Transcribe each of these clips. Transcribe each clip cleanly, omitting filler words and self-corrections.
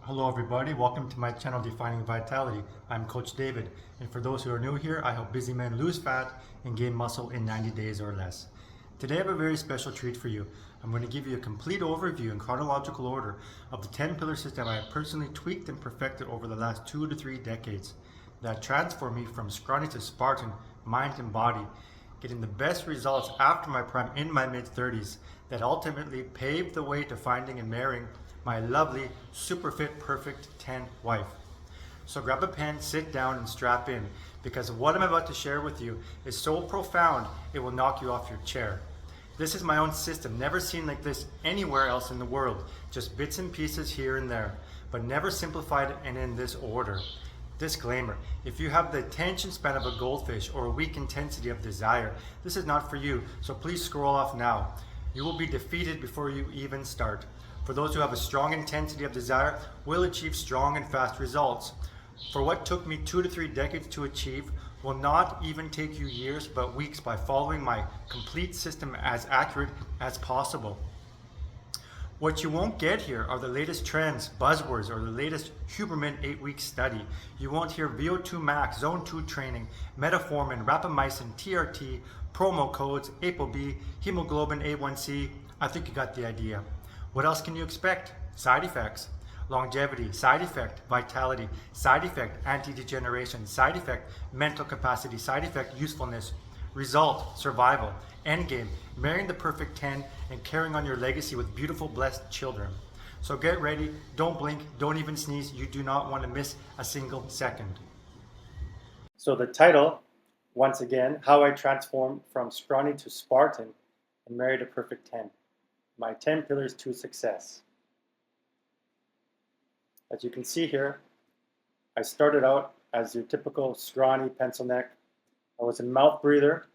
Hello everybody, welcome to my channel Defining Vitality. I'm Coach David, and for those who are new here, I help busy men lose fat and gain muscle in 90 days or less. Today I have a very special treat for you. I'm going to give you a complete overview in chronological order of the 10 pillar system I have personally tweaked and perfected over the last 2 to 3 decades that transformed me from Scrawny to Spartan, mind and body, getting the best results after my prime in my mid-30s that ultimately paved the way to finding and marrying my lovely, super fit, perfect 10 wife. So grab a pen, sit down, and strap in, because what I'm about to share with you is so profound it will knock you off your chair. This is my own system, never seen like this anywhere else in the world, just bits and pieces here and there, but never simplified and in this order. Disclaimer, if you have the attention span of a goldfish or a weak intensity of desire, this is not for you, so please scroll off now. You will be defeated before you even start. For those who have a strong intensity of desire, will achieve strong and fast results. For what took me 2 to 3 decades to achieve will not even take you years but weeks by following my complete system as accurate as possible. What you won't get here are the latest trends, buzzwords, or the latest Huberman 8-week study. You won't hear VO2 max, zone 2 training, metformin, rapamycin, TRT, promo codes, ApoB, hemoglobin A1C. I think you got the idea. What else can you expect? Side effects. Longevity, side effect, vitality, side effect, anti-degeneration, side effect, mental capacity, side effect, usefulness, result, survival, endgame, marrying the perfect 10 and carrying on your legacy with beautiful, blessed children. So get ready, don't blink, don't even sneeze. You do not want to miss a single second. So the title, once again, How I Transformed from Scrawny to Spartan and Married a Perfect 10. My 10 Pillars to Success. As you can see here, I started out as your typical scrawny pencil neck. I was a mouth breather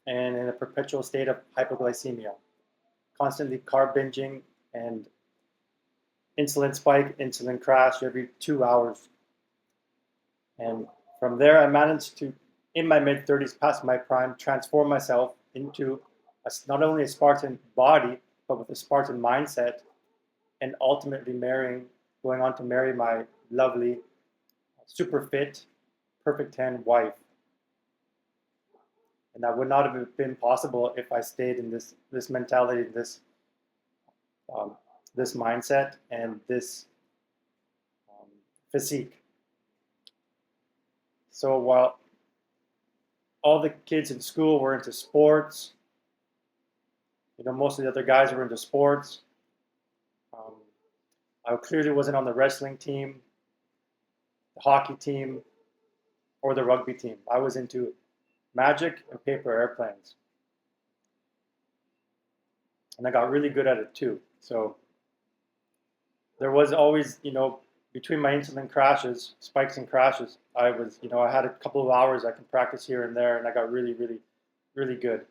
and in a perpetual state of hypoglycemia, constantly carb binging and insulin spike, insulin crash every 2 hours. And from there, I managed to, in my mid-30s, past my prime, transform myself into not only a Spartan body, but with a Spartan mindset, and ultimately going on to marry my lovely, super fit, perfect 10 wife. And that would not have been possible if I stayed in this mentality, this mindset, and this physique. So while all the kids in school were into sports, most of the other guys were into sports. I clearly wasn't on the wrestling team, the hockey team, or the rugby team. I was into magic and paper airplanes. And I got really good at it too. So there was always, between my insulin crashes, spikes and crashes, I had a couple of hours I can practice here and there, and I got really, really, really good.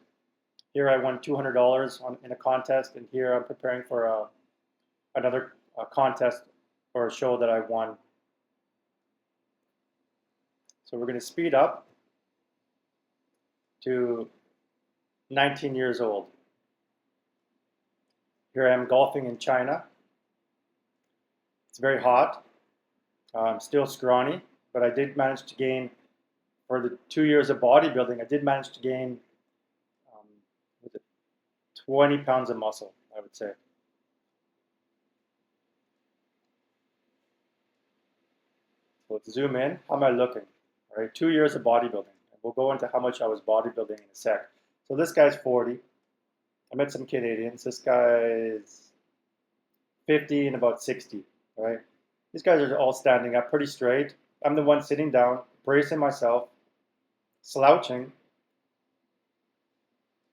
Here I won $200 in a contest, and here I'm preparing for another contest or a show that I won. So we're going to speed up to 19 years old. Here I am golfing in China. It's very hot. I'm still scrawny, but I did manage to gain, for the 2 years of bodybuilding, I did manage to gain 20 pounds of muscle, I would say. So let's zoom in. How am I looking? All right, 2 years of bodybuilding. We'll go into how much I was bodybuilding in a sec. So this guy's 40. I met some Canadians. This guy's 50 and about 60, right? These guys are all standing up pretty straight. I'm the one sitting down, bracing myself, slouching,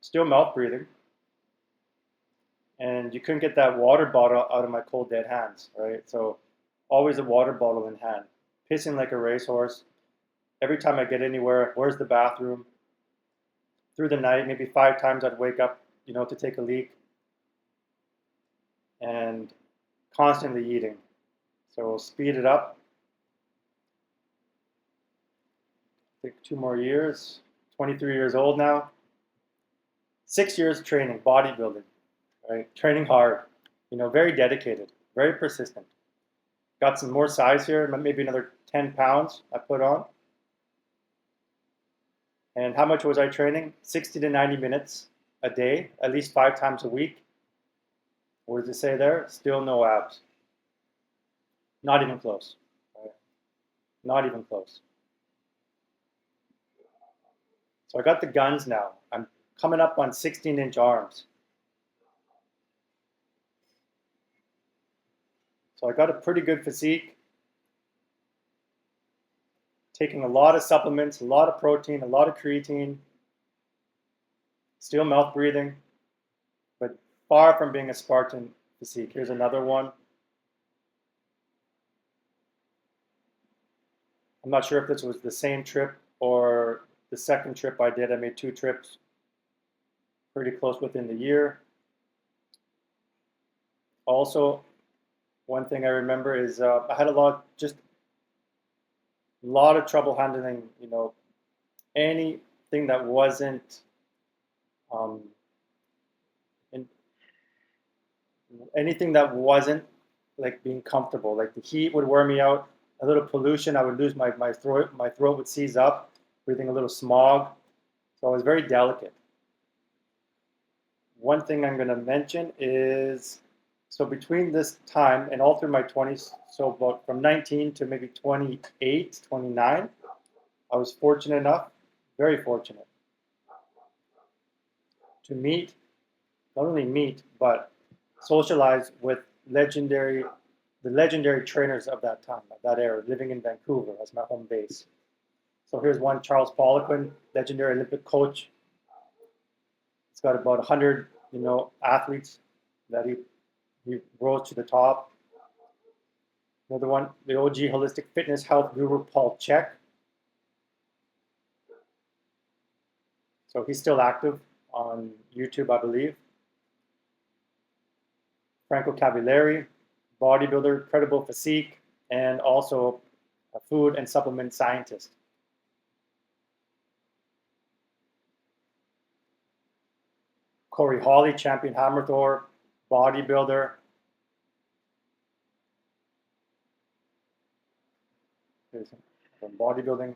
still mouth breathing. And you couldn't get that water bottle out of my cold dead hands, right? So always a water bottle in hand, pissing like a racehorse. Every time I get anywhere, where's the bathroom? Through the night, maybe 5 times I'd wake up, to take a leak. And constantly eating. So we'll speed it up. Take 2 more years. 23 years old now. 6 years training, bodybuilding, right? Training hard, very dedicated, very persistent. Got some more size here, maybe another 10 pounds I put on. And how much was I training? 60 to 90 minutes a day, at least 5 times a week. What does it say there? Still no abs. Not even close. Right? Not even close. So I got the guns now. I'm coming up on 16-inch arms. So I got a pretty good physique. Taking a lot of supplements, a lot of protein, a lot of creatine. Still mouth breathing, but far from being a Spartan physique. Here's another one. I'm not sure if this was the same trip or the second trip I did. I made 2 trips pretty close within the year. Also, one thing I remember is I had a lot of trouble handling, anything that wasn't like being comfortable. Like the heat would wear me out. A little pollution, I would lose my throat. My throat would seize up. Breathing a little smog. So I was very delicate. One thing I'm going to mention is, so between this time and all through my 20s, so about from 19 to maybe 28, 29, I was fortunate enough, very fortunate, to not only meet, but socialize with the legendary trainers of that time, of that era, living in Vancouver as my home base. So here's one, Charles Poliquin, legendary Olympic coach. He's got about 100, athletes that he rose to the top. Another one, the OG holistic fitness health guru, Paul Chek. So he's still active on YouTube, I believe. Franco Cavalieri, bodybuilder, credible physique, and also a food and supplement scientist. Corey Hawley, champion hammer thrower, bodybuilder. Here's some bodybuilding.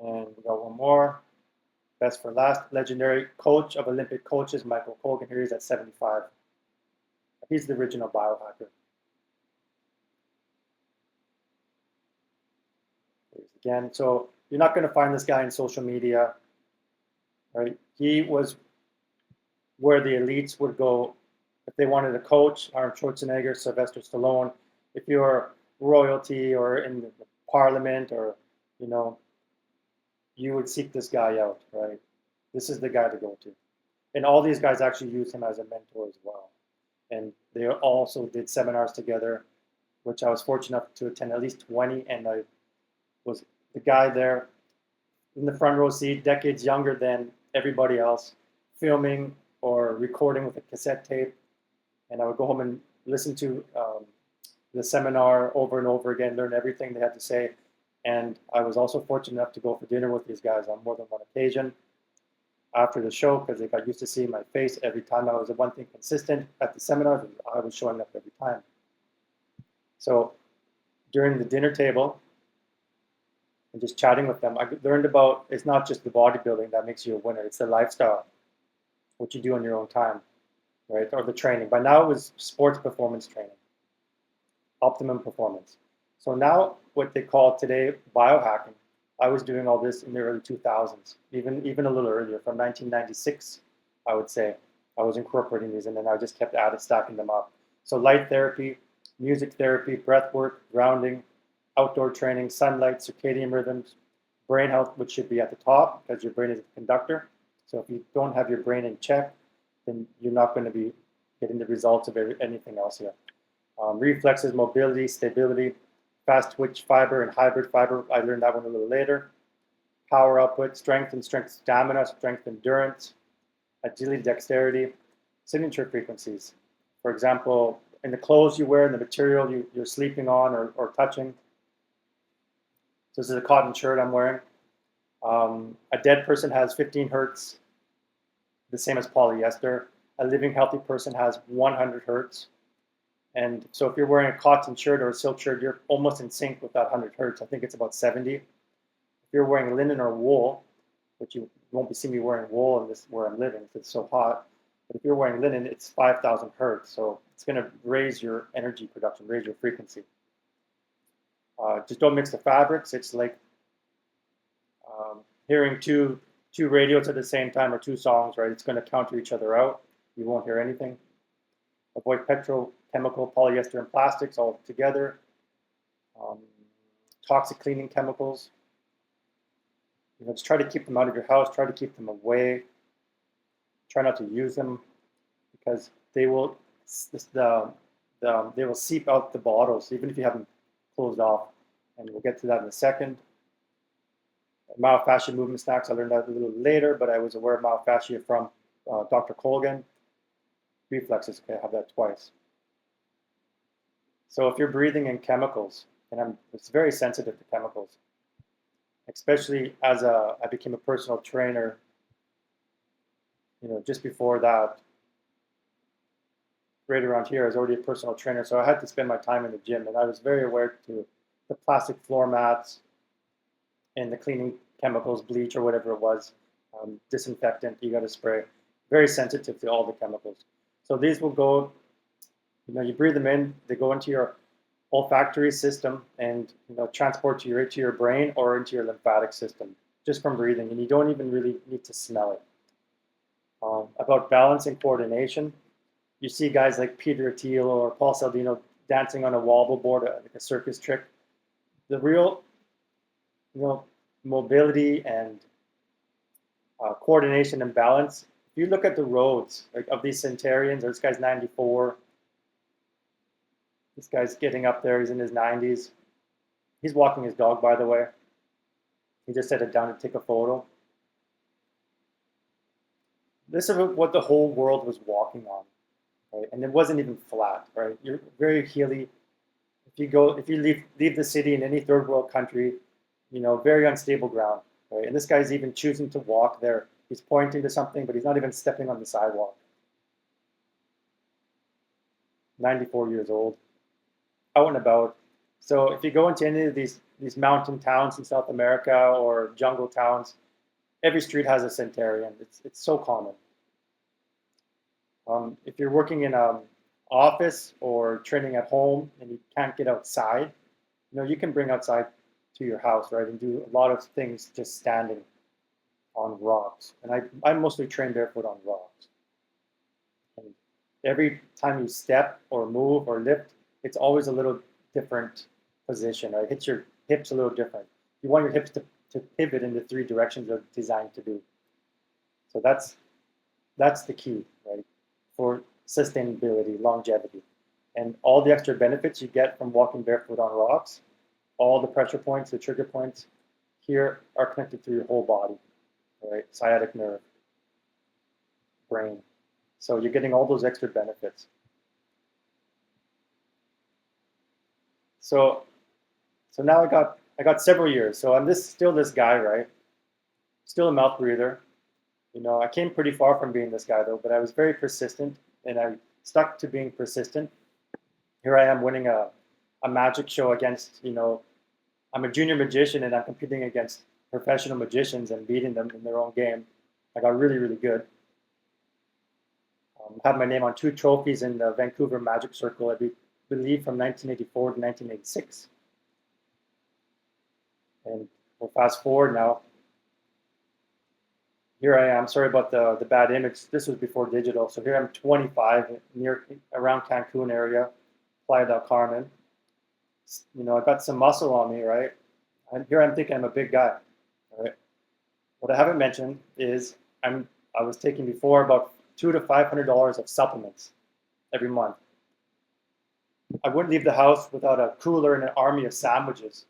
And we got one more. Best for last, legendary coach of Olympic coaches, Michael Kogan. Here he's at 75. He's the original biohacker. Again, so you're not going to find this guy in social media, right? He was where the elites would go if they wanted a coach. Arnold Schwarzenegger, Sylvester Stallone. If you're royalty or in the parliament, or you would seek this guy out, right? This is the guy to go to. And all these guys actually use him as a mentor as well. And they also did seminars together, which I was fortunate enough to attend at least 20, and I was the guy there in the front row seat, decades younger than everybody else, filming or recording with a cassette tape. And I would go home and listen to the seminar over and over again, learn everything they had to say. And I was also fortunate enough to go for dinner with these guys on more than one occasion after the show, because they got used to seeing my face every time. I was the one thing consistent at the seminar, I was showing up every time. So during the dinner table and just chatting with them, I learned about, it's not just the bodybuilding that makes you a winner, it's the lifestyle, what you do on your own time, right? Or the training. By now it was sports performance training, optimum performance. So now what they call today biohacking, I was doing all this in the early 2000s, even a little earlier, from 1996, I would say. I was incorporating these, and then I just kept stacking them up. So light therapy, music therapy, breath work, grounding, outdoor training, sunlight, circadian rhythms, brain health, which should be at the top because your brain is a conductor. So if you don't have your brain in check, then you're not going to be getting the results of anything else here. Reflexes, mobility, stability, fast twitch fiber and hybrid fiber. I learned that one a little later. Power output, strength stamina, strength endurance, agility, dexterity, signature frequencies. For example, in the clothes you wear and the material you're sleeping on or touching. So this is a cotton shirt I'm wearing. A dead person has 15 hertz, the same as polyester. A living healthy person has 100 hertz. And so if you're wearing a cotton shirt or a silk shirt, you're almost in sync with that 100 hertz. I think it's about 70. If you're wearing linen or wool, which you won't be seeing me wearing wool in this where I'm living because it's so hot. But if you're wearing linen, it's 5,000 hertz. So it's going to raise your energy production, raise your frequency. Just don't mix the fabrics. It's like hearing two radios at the same time or two songs, right? It's going to counter each other out. You won't hear anything. Avoid petrochemical, polyester, and plastics all together. Toxic cleaning chemicals. Just try to keep them out of your house. Try to keep them away. Try not to use them because they will they will seep out the bottles even if you have them closed off. And we'll get to that in a second. Myofascia movement snacks. I learned that a little later, but I was aware of myofascia from Dr. Colgan. Reflexes, okay, I have that twice. So if you're breathing in chemicals, and it's very sensitive to chemicals, especially as I became a personal trainer, just before that, right around here, I was already a personal trainer, so I had to spend my time in the gym, and I was very aware to the plastic floor mats and the cleaning chemicals, bleach or whatever it was, disinfectant you got to spray, very sensitive to all the chemicals. So these will go, you breathe them in, they go into your olfactory system and transport to your brain or into your lymphatic system just from breathing, and you don't even really need to smell it. About balance and coordination, you see guys like Peter Thiel or Paul Saldino dancing on a wobble board, like a circus trick. The real, mobility and coordination and balance. If you look at the roads of these centenarians, this guy's 94. This guy's getting up there. He's in his 90s. He's walking his dog, by the way. He just set it down to take a photo. This is what the whole world was walking on, right? And it wasn't even flat, right? You're very hilly. If you leave the city in any third world country, very unstable ground, right? And this guy's even choosing to walk there. He's pointing to something, but he's not even stepping on the sidewalk. 94 years old, out and about. So if you go into any of these mountain towns in South America or jungle towns, every street has a centenarian. It's so common. If you're working in an office or training at home and you can't get outside, you can bring outside to your house, right, and do a lot of things just standing on rocks. And I mostly train barefoot on rocks. And every time you step or move or lift, it's always a little different position, right? It hits your hips a little different. You want your hips to pivot in the three directions they're designed to do. So that's the key, right, for sustainability, longevity. And all the extra benefits you get from walking barefoot on rocks, all the pressure points, the trigger points here are connected through your whole body, right? Sciatic nerve, brain. So you're getting all those extra benefits. So now I got several years. So I'm still this guy, right? Still a mouth breather. I came pretty far from being this guy though, but I was very persistent and I stuck to being persistent. Here I am winning a magic show against, I'm a junior magician and I'm competing against professional magicians and beating them in their own game. I got really, really good. I have my name on 2 trophies in the Vancouver Magic Circle, I believe from 1984 to 1986. And we'll fast forward now. Here I am. Sorry about the bad image. This was before digital. So here I'm 25, around Cancun area, Playa del Carmen. I got some muscle on me, right? And here I'm thinking I'm a big guy, right? What I haven't mentioned is I was taking before about $200 to $500 of supplements every month. I wouldn't leave the house without a cooler and an army of sandwiches.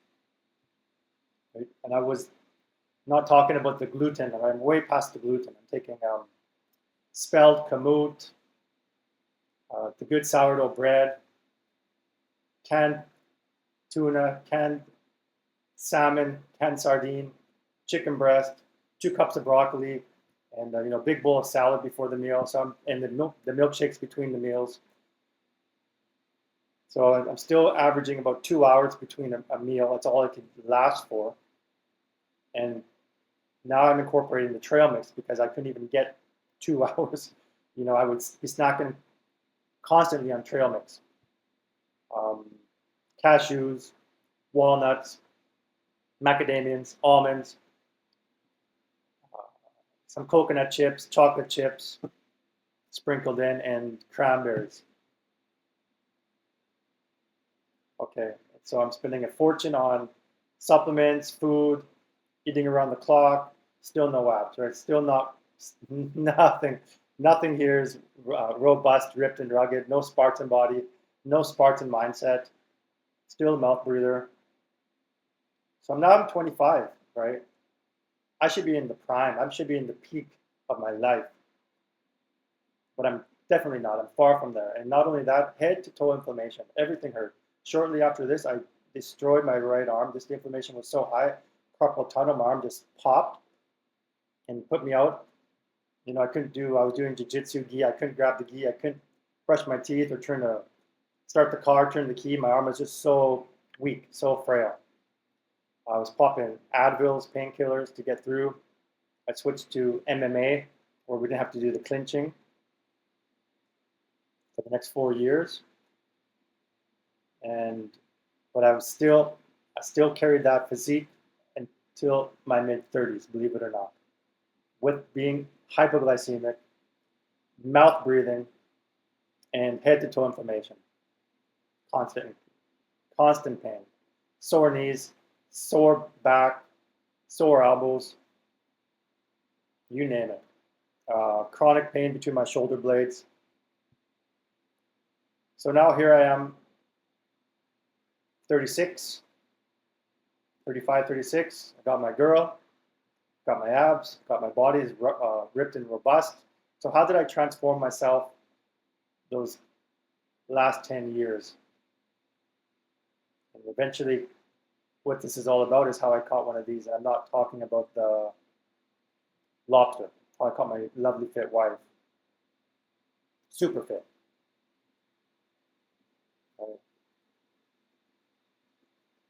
Right? And I was not talking about the gluten. I'm way past the gluten. I'm taking spelt kamut, the good sourdough bread, canned tuna, canned salmon, canned sardine, chicken breast, 2 cups of broccoli, and big bowl of salad before the meal. And the milkshakes between the meals. So I'm still averaging about 2 hours between a meal. That's all I could last for. And now I'm incorporating the trail mix because I couldn't even get 2 hours. I would be snacking constantly on trail mix. Um, Cashews, walnuts, macadamians, almonds, uh, some coconut chips, chocolate chips sprinkled in, and cranberries. Okay, so I'm spending a fortune on supplements, food, eating around the clock, still no abs, right? Still not, nothing. Nothing here is robust, ripped, and rugged. No Spartan body, no Spartan mindset. Still a mouth breather. So now I'm 25, right? I should be in the prime. I should be in the peak of my life. But I'm definitely not. I'm far from there. And not only that, head to toe inflammation. Everything hurt. Shortly after this, I destroyed my right arm. The inflammation was so high, carpal tunnel, my arm just popped and put me out. I was doing jiu-jitsu gi. I couldn't grab the gi. I couldn't brush my teeth or start the car, turn the key. My arm was just so weak, so frail. I was popping Advils, painkillers to get through. I switched to MMA, where we didn't have to do the clinching for the next 4 years. But I still carried that physique until my mid-30s, believe it or not, with being hypoglycemic, mouth breathing, and head-to-toe inflammation, constant pain, sore knees, sore back, sore elbows, you name it. Chronic pain between my shoulder blades. So now here I am, 36, 35, 36. I got my girl, got my abs, got my body is ripped and robust. So how did I transform myself those last 10 years? And eventually, what this is all about is how I caught one of these. And I'm not talking about the lobster. How I caught my lovely fit wife. Super fit.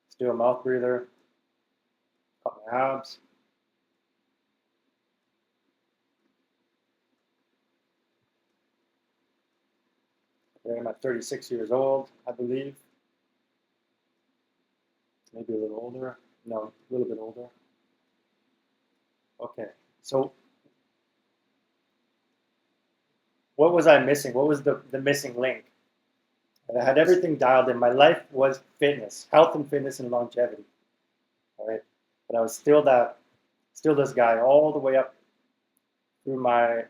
Still a mouth breather. Got my abs. I'm at 36 years old, I believe. Maybe a little older. No, a little bit older. Okay, so what was I missing? What was the missing link? I had everything dialed in. My life was fitness, health and fitness and longevity. All right, but I was still this guy all the way up through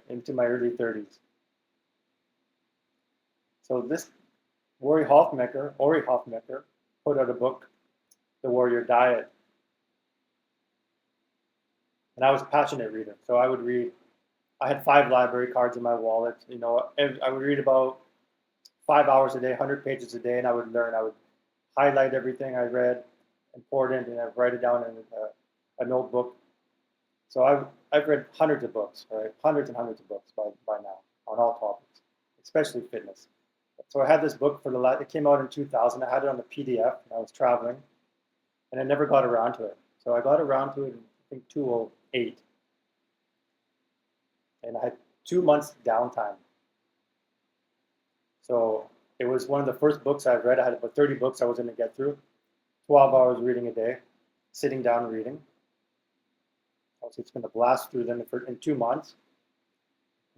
into my early 30s. So this Ori Hofmecker put out a book, The Warrior Diet. And I was a passionate reader. So I would read, I had 5 library cards in my wallet. I would read about 5 hours a day, 100 pages a day, and I would learn. I would highlight everything I read, important, and I'd write it down in a notebook. So I've read hundreds of books, right? Hundreds and hundreds of books by now on all topics, especially fitness. So I had this book it came out in 2000. I had it on a PDF when I was traveling, and I never got around to it. So I got around to it in, I think, 2008. And I had 2 months downtime. So it was one of the first books I've read. I had about 30 books I was going to get through, 12 hours reading a day, sitting down reading. I was just going to blast through them in 2 months.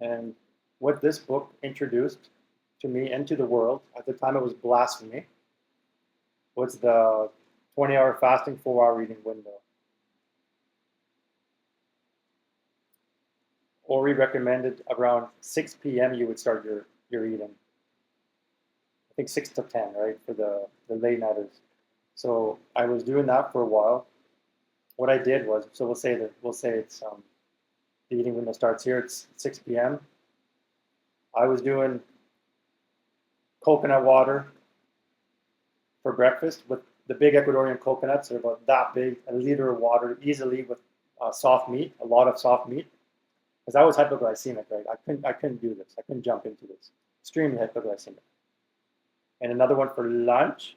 And what this book introduced to me and to the world, at the time it was blasphemy, was the 20-hour fasting, 4-hour reading window. Ori recommended around 6 p.m. you would start your eating. I think 6 to 10, right, for the late nighters. So I was doing that for a while. What I did was, so we'll say it's the eating window starts here. It's 6 p.m. I was doing coconut water for breakfast with the big Ecuadorian coconuts. They're about that big, a liter of water easily with soft meat, a lot of soft meat. Because I was hypoglycemic, right? I couldn't do this. I couldn't jump into this. Extremely hypoglycemic. and another one for lunch.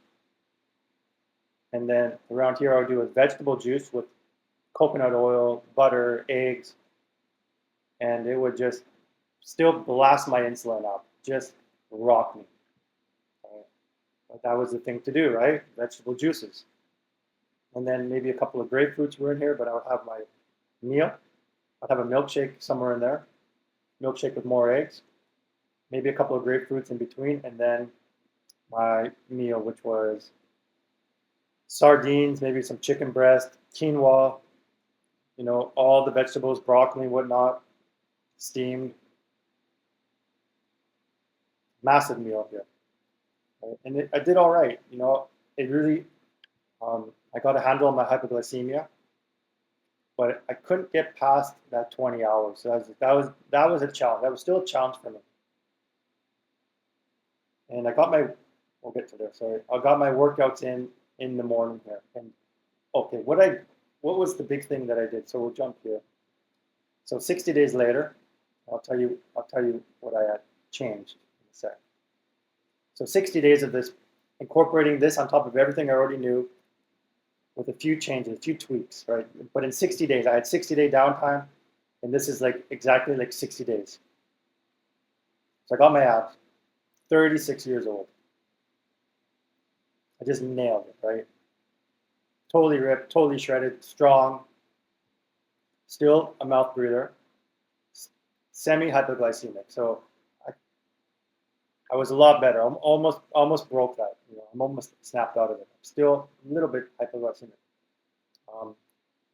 And then around here, I would do a vegetable juice with coconut oil, butter, eggs, and it would just still blast my insulin up, just rock me. Right? But that was the thing to do, right? Vegetable juices. And then maybe a couple of grapefruits were in here, but I would have my meal. I'd have a milkshake somewhere in there, milkshake with more eggs, maybe a couple of grapefruits in between, and then my meal, which was sardines, maybe some chicken breast, quinoa, all the vegetables, broccoli, whatnot, steamed. Massive meal here. Right? And I did all right. It really, I got a handle on my hypoglycemia, but I couldn't get past that 20 hours. So that was a challenge. That was still a challenge for me. And we'll get to there. Sorry, I got my workouts in the morning here. And okay, what was the big thing that I did? So we'll jump here. So 60 days later, I'll tell you what I had changed in a sec. So 60 days of this, incorporating this on top of everything I already knew, with a few changes, a few tweaks, right? But in 60 days, I had 60-day downtime, and this is exactly 60 days. So I got my abs, 36 years old. I just nailed it, right? Totally ripped, totally shredded, strong, still a mouth breather, semi-hypoglycemic. So I was a lot better. I'm almost broke that. I'm almost snapped out of it. I'm still a little bit hypoglycemic,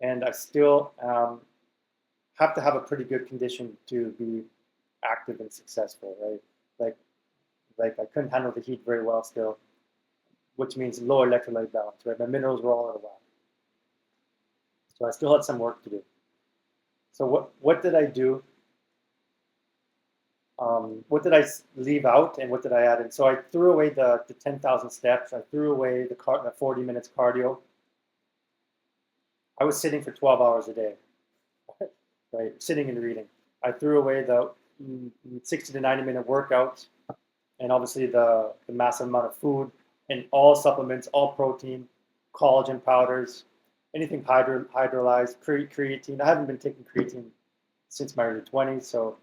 and I still have to have a pretty good condition to be active and successful, right? Like I couldn't handle the heat very well still, which means low electrolyte balance, right? My minerals were all out of whack. So I still had some work to do. So what did I do? What did I leave out and what did I add in? So I threw away the 10,000 steps. I threw away the 40 minutes cardio. I was sitting for 12 hours a day, right? Sitting and reading. I threw away the 60 to 90-minute workouts and obviously the massive amount of food and all supplements, all protein, collagen powders, anything hydrolyzed, creatine. I haven't been taking creatine since my early 20s, so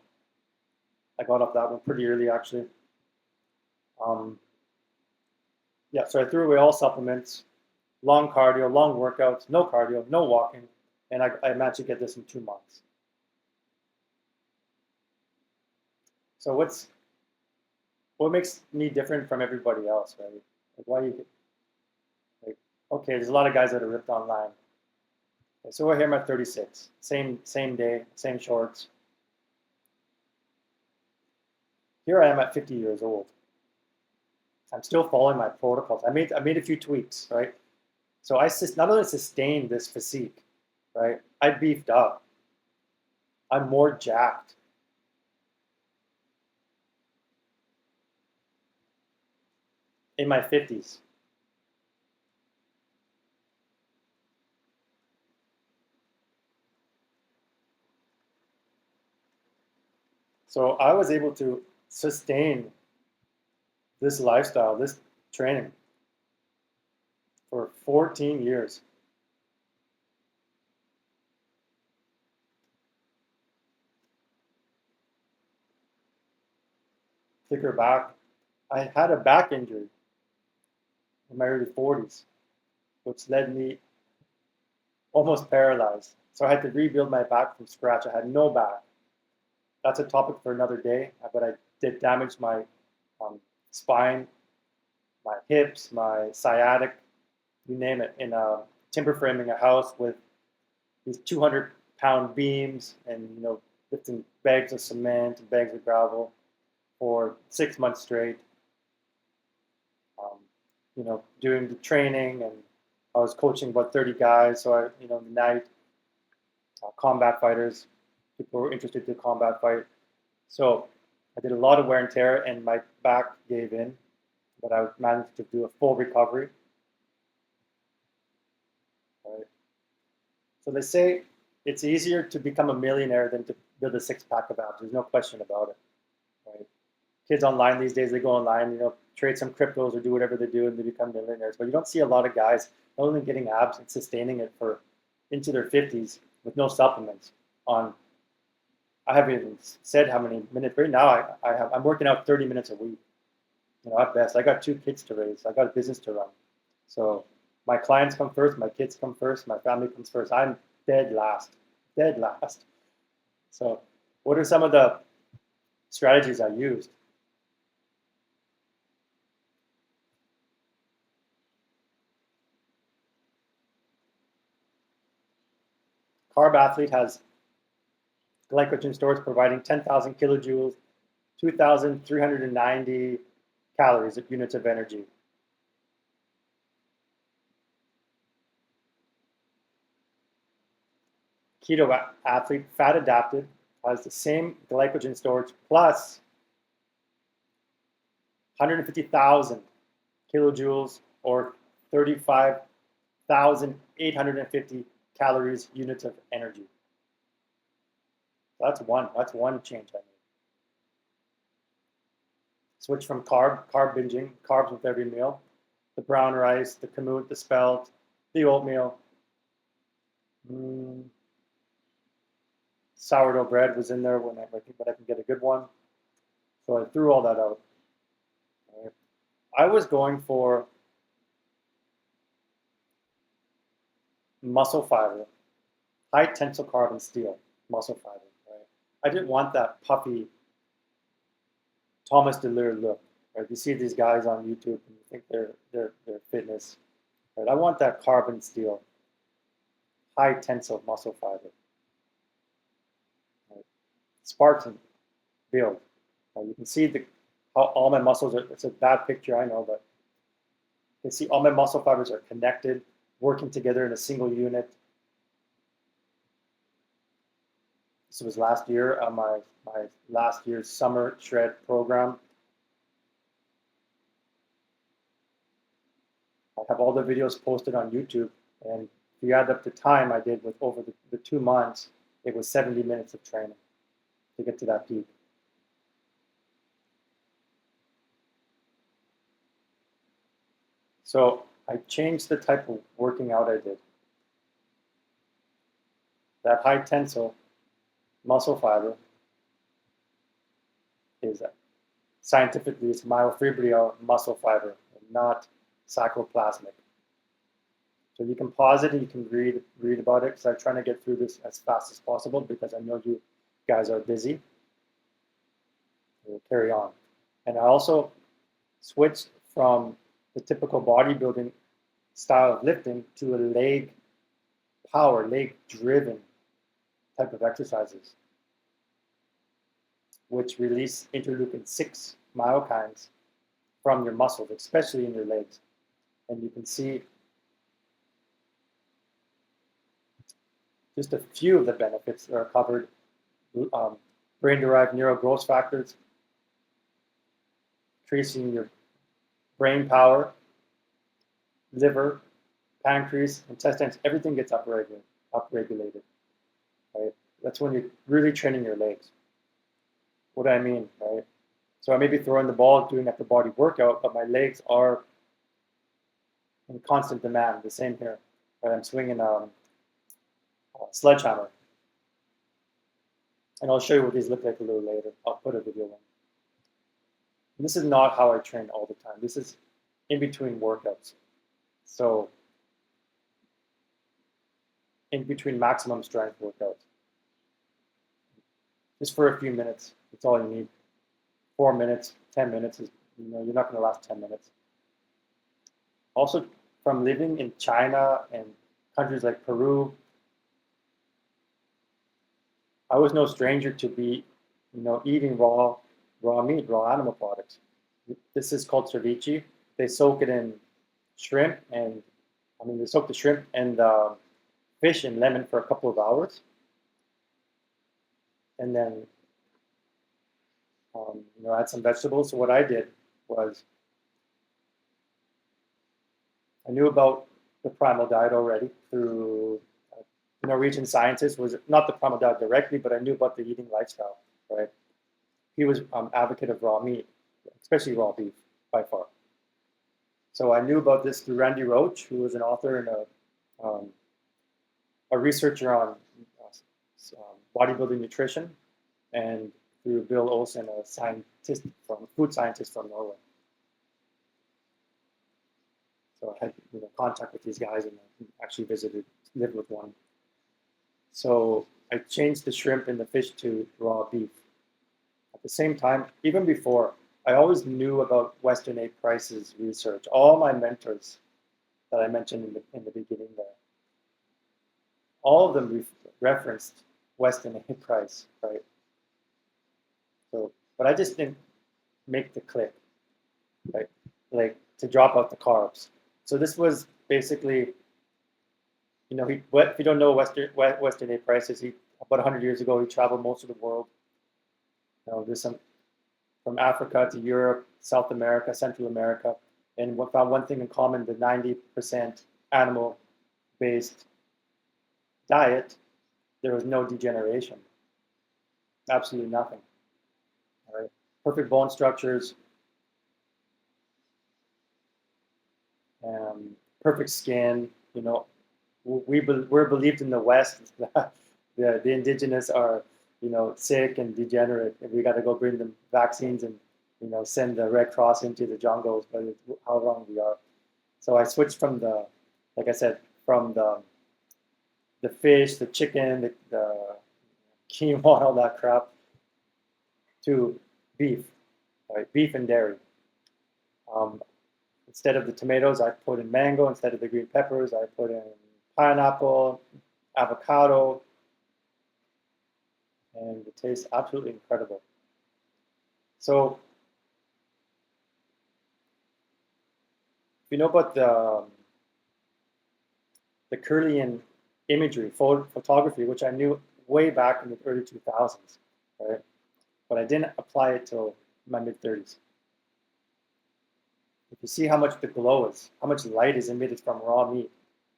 I got off that one pretty early, actually. Yeah, so I threw away all supplements, long cardio, long workouts, no cardio, no walking, and I managed to get this in 2 months. So what makes me different from everybody else, right? Okay, there's a lot of guys that are ripped online. Okay, so we're here, I'm at 36, same day, same shorts. Here I am at 50 years old. I'm still following my protocols. I made a few tweaks, right? So I not only sustained this physique, right? I beefed up. I'm more jacked. In my 50s. So I was able to sustain this lifestyle, this training for 14 years. Thicker back. I had a back injury in my early 40s, which led me almost paralyzed. So I had to rebuild my back from scratch. I had no back. That's a topic for another day, but I did damage my spine, my hips, my sciatic, you name it, in timber framing a house with these 200-pound beams and lifting bags of cement and bags of gravel for 6 months straight. Doing the training, and I was coaching about 30 guys. So the night, combat fighters, people were interested to combat fight. So I did a lot of wear and tear, and my back gave in, but I managed to do a full recovery. Right. So they say it's easier to become a millionaire than to build a six-pack of abs. There's no question about it. Right. Kids online these days, they go online, trade some cryptos or do whatever they do and they become millionaires. But you don't see a lot of guys not only getting abs and sustaining it for into their 50s with no supplements on. I haven't even said how many minutes. Right now, I'm working out 30 minutes a week. At best. I got 2 kids to raise. I got a business to run. So my clients come first, my kids come first, my family comes first. I'm dead last. Dead last. So what are some of the strategies I used? Carb Athlete has glycogen stores providing 10,000 kilojoules, 2,390 calories at units of energy. Keto Athlete, fat adapted, has the same glycogen storage plus 150,000 kilojoules or 35,850 calories units of energy. That's one change I made. Switch from carb binging, carbs with every meal, the brown rice, the kamut, the spelt, the oatmeal. Sourdough bread was in there but I can get a good one. So I threw all that out. Right. I was going for muscle fiber, high tensile carbon steel muscle fiber. Right. I didn't want that puffy Thomas DeLure look. Right. You see these guys on YouTube and you think they're fitness. Right. I want that carbon steel, high tensile muscle fiber. Right. Spartan build. You can see how all my muscles are. It's a bad picture, I know, but you can see all my muscle fibers are connected, working together in a single unit. This was last year on my last year's summer shred program. I have all the videos posted on YouTube, and if you add up the time I did with over the 2 months, it was 70 minutes of training to get to that peak. So I changed the type of working out I did. That high tensile muscle fiber is scientifically it's myofibrillar muscle fiber, not sarcoplasmic. So you can pause it and you can read about it because I'm trying to get through this as fast as possible because I know you guys are busy. We'll carry on. And I also switched from the typical bodybuilding style of lifting to a leg driven type of exercises, which release interleukin-6 myokines from your muscles, especially in your legs. And you can see just a few of the benefits that are covered. Brain-derived neural growth factors, increasing your brain power, liver, pancreas, intestines, everything gets upregulated. Right? That's when you're really training your legs. What do I mean, right? So I may be throwing the ball, doing upper body workout, but my legs are in constant demand. The same here. Right? I'm swinging a sledgehammer. And I'll show you what these look like a little later. I'll put a video in. And this is not how I train all the time. This is in between workouts. So in between maximum strength workouts. Just for a few minutes. That's all you need. 4 minutes, 10 minutes is, you're not going to last 10 minutes. Also, from living in China and countries like Peru, I was no stranger to be, eating raw meat, raw animal products. This is called ceviche. They soak it in shrimp they soak the shrimp and fish in lemon for a couple of hours. And then, add some vegetables. So what I did was, I knew about the primal diet already through Norwegian scientist, was not the primal diet directly, but I knew about the eating lifestyle, right? He was advocate of raw meat, especially raw beef. by far. So I knew about this through Randy Roach, who was an author and a researcher on bodybuilding nutrition, and through Bill Olsen, a food scientist from Norway. So I had contact with these guys and actually lived with one. So I changed the shrimp and the fish to raw beef. At the same time, even before, I always knew about Western egg prices research. All my mentors that I mentioned in the beginning there, all of them referenced Western egg price, right? So, but I just didn't make the click, right? Like to drop out the carbs. So this was basically, if you don't know Western egg prices, about 100 years ago, he traveled most of the world. There's some from Africa to Europe, South America, Central America, and found one thing in common: the 90% animal-based diet. There was no degeneration, absolutely nothing. All right, perfect bone structures, perfect skin. We're believed in the West that the indigenous are sick and degenerate, and we got to go bring them vaccines and send the Red Cross into the jungles. But how wrong we are. So I switched from like I said, from the fish, the chicken, the quinoa, all that crap, to beef, right? Beef and dairy. Instead of the tomatoes, I put in mango. Instead of the green peppers, I put in pineapple, avocado, and it tastes absolutely incredible. So, if you know about the Curlian imagery, photography, which I knew way back in the early 2000s, right? But I didn't apply it till my mid-30s. If you see how much the glow is, how much light is emitted from raw meat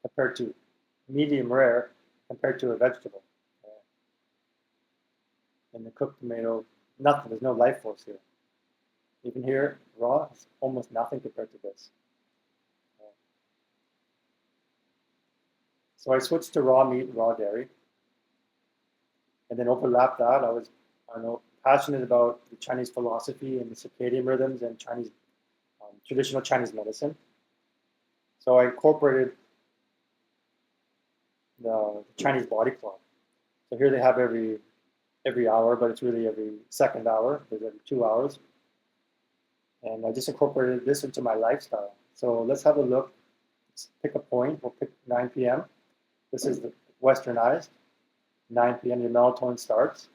compared to medium rare compared to a vegetable. And the cooked tomato, nothing, there's no life force here. Even here, raw, it's almost nothing compared to this. So I switched to raw meat and raw dairy, and then overlapped that. I was, passionate about the Chinese philosophy and the circadian rhythms and traditional Chinese medicine. So I incorporated the Chinese body clock. So here they have every hour, but it's really every second hour. There's every 2 hours. And I just incorporated this into my lifestyle. So let's have a look. Let's pick a point. We'll pick 9 p.m. This is the westernized. 9 p.m. your melatonin starts.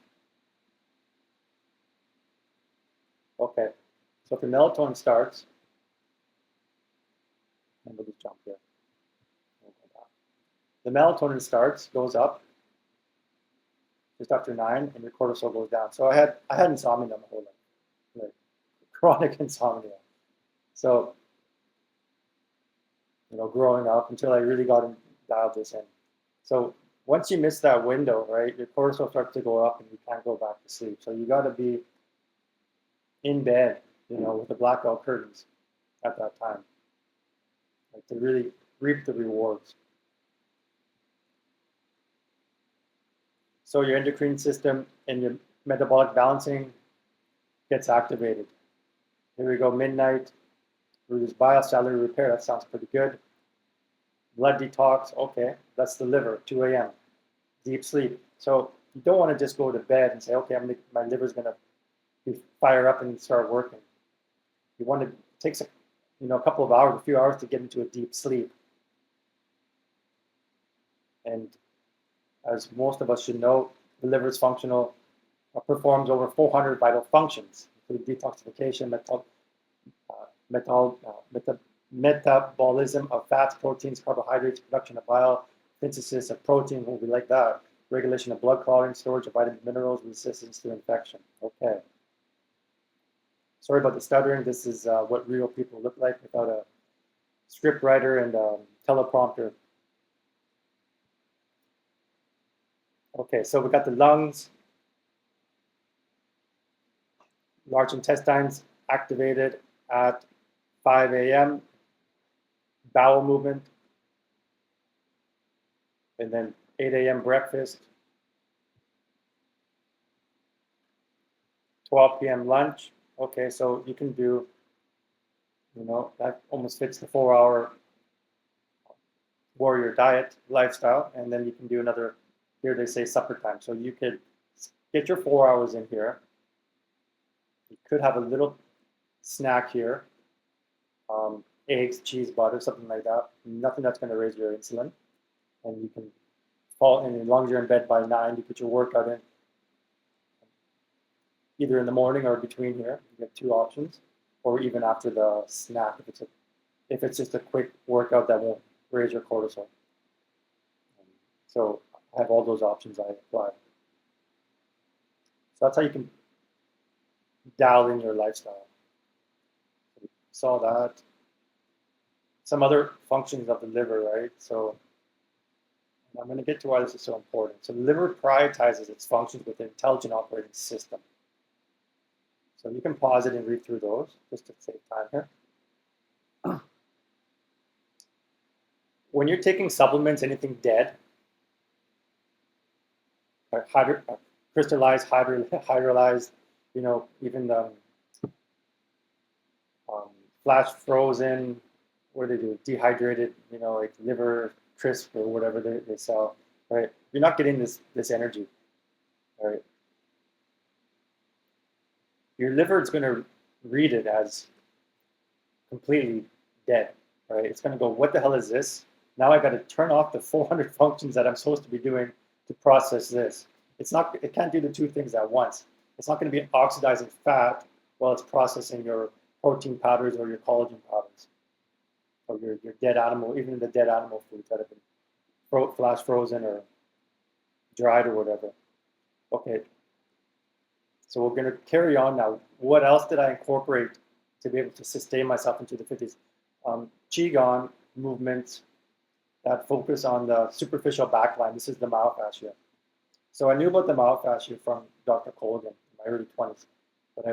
Okay. So if the melatonin starts, and we'll just jump here. The melatonin starts, goes up just after 9, and your cortisol goes down. So I had insomnia my whole life, like chronic insomnia. So growing up until I really dialed this in. So once you miss that window, right, your cortisol starts to go up and you can't go back to sleep. So you got to be in bed, with the blackout curtains at that time, like to really reap the rewards. So your endocrine system and your metabolic balancing gets activated. Here we go, midnight. Reduce bile, cellular repair. That sounds pretty good. Blood detox. Okay, that's the liver. 2 a.m. Deep sleep. So you don't want to just go to bed and say, okay, my liver's going to fire up and start working. You want to it takes a couple of hours, a few hours to get into a deep sleep. And as most of us should know, the liver is functional, performs over 400 vital functions, including detoxification, metabolism of fats, proteins, carbohydrates, production of bile, synthesis of protein, we like that, regulation of blood clotting, storage of vitamins, minerals, resistance to infection. Okay. Sorry about the stuttering. This is what real people look like without a script writer and a teleprompter. Okay, so we got the lungs, large intestines activated at 5 a.m. bowel movement, and then 8 a.m. breakfast, 12 p.m. lunch. Okay, so you can do, that almost fits the 4-hour warrior diet lifestyle, and then you can do another, here they say supper time. So you could get your 4 hours in here. You could have a little snack here, eggs, cheese, butter, something like that. Nothing that's going to raise your insulin. And you can fall in, as long as you're in bed by 9, you put your workout in either in the morning or between here. You get 2 options, or even after the snack if it's just a quick workout that won't raise your cortisol. So I have all those options I apply. So that's how you can dial in your lifestyle. So we saw that. Some other functions of the liver, right? So I'm going to get to why this is so important. So the liver prioritizes its functions with an intelligent operating system. So you can pause it and read through those just to save time here. When you're taking supplements, anything dead, crystallized, hydrolyzed, even the flash frozen, what do they do? Dehydrated, like liver crisp or whatever they sell, right? You're not getting this energy, right? Your liver is going to read it as completely dead, right? It's going to go, what the hell is this? Now I got to turn off the 400 functions that I'm supposed to be doing to process this. It can't do the two things at once. It's not going to be oxidizing fat while it's processing your protein powders or your collagen powders, or your dead animal, even the dead animal foods that have been flash frozen or dried or whatever. Okay, so we're going to carry on now. What else did I incorporate to be able to sustain myself into the 50s? Qigong movements that focus on the superficial backline. This is the myofascia. So I knew about the myofascia from Dr. Colgan in my early 20s, but I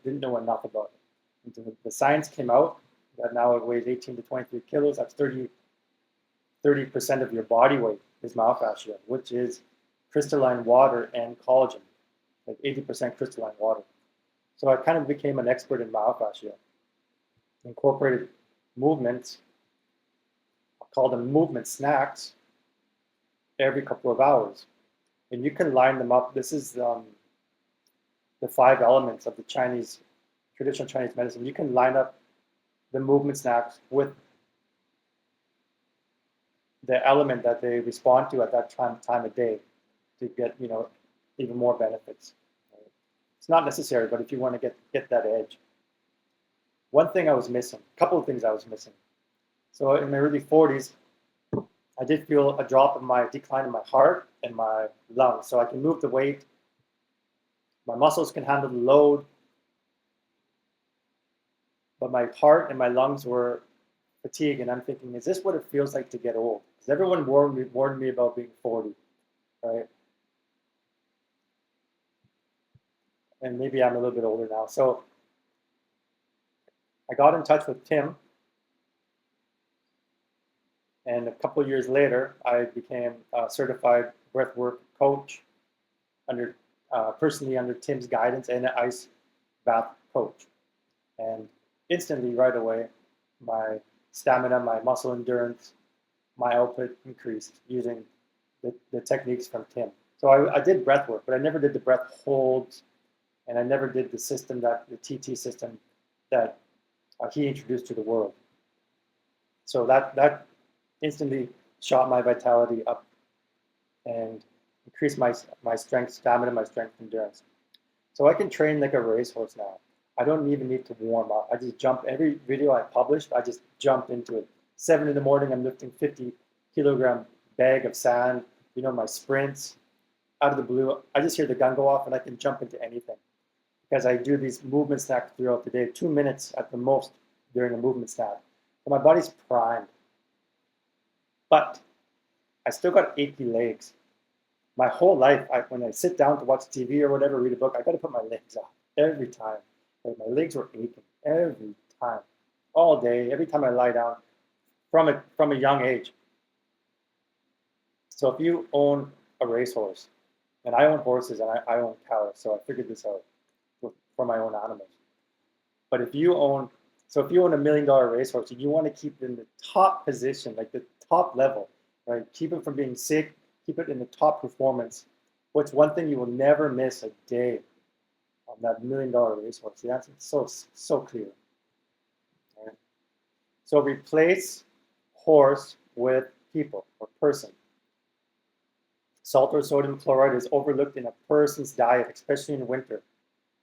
didn't know enough about it. And the science came out that now it weighs 18 to 23 kilos. That's 30% of your body weight is myofascia, which is crystalline water and collagen, like 80% crystalline water. So I kind of became an expert in myofascia. Incorporated movements, I call them movement snacks, every couple of hours. And you can line them up. This is the 5 elements of the traditional Chinese medicine. You can line up the movement snacks with the element that they respond to at that time of day to get even more benefits. It's not necessary, but if you want to get that edge. One thing I was missing, a couple of things I was missing. So in my early 40s, I did feel a decline in my heart and my lungs. So I can move the weight, my muscles can handle the load, but my heart and my lungs were fatigued. And I'm thinking, is this what it feels like to get old? Because everyone warned me about being 40, right? And maybe I'm a little bit older now. So I got in touch with Tim. And a couple of years later, I became a certified breathwork coach personally under Tim's guidance, and an ice bath coach. And instantly, right away, my stamina, my muscle endurance, my output increased using the techniques from Tim. So I did breath work, but I never did the breath holds, and I never did the TT system that he introduced to the world. So that instantly shot my vitality up and increased my strength, stamina, my strength, endurance. So I can train like a racehorse now. I don't even need to warm up. I just jump. Every video I published, I just jump into it. 7 in the morning, I'm lifting 50-kilogram bag of sand. My sprints, out of the blue, I just hear the gun go off and I can jump into anything because I do these movement snacks throughout the day, 2 minutes at the most during a movement snack. So my body's primed. But I still got achy legs. My whole life, when I sit down to watch TV or whatever, read a book, I got to put my legs up every time. Like my legs were aching every time. all day, every time I lie down, from a young age. So if you own a racehorse, and I own horses and I own cows, so I figured this out for my own animals. But if you own $1 million racehorse and you want to keep it in the top position, like the top level, right? Keep it from being sick, keep it in the top performance. What's one thing you will never miss a day on that $1 million racehorse? The answer is so clear. Right? So replace horse with people or person. Salt or sodium chloride is overlooked in a person's diet, especially in winter.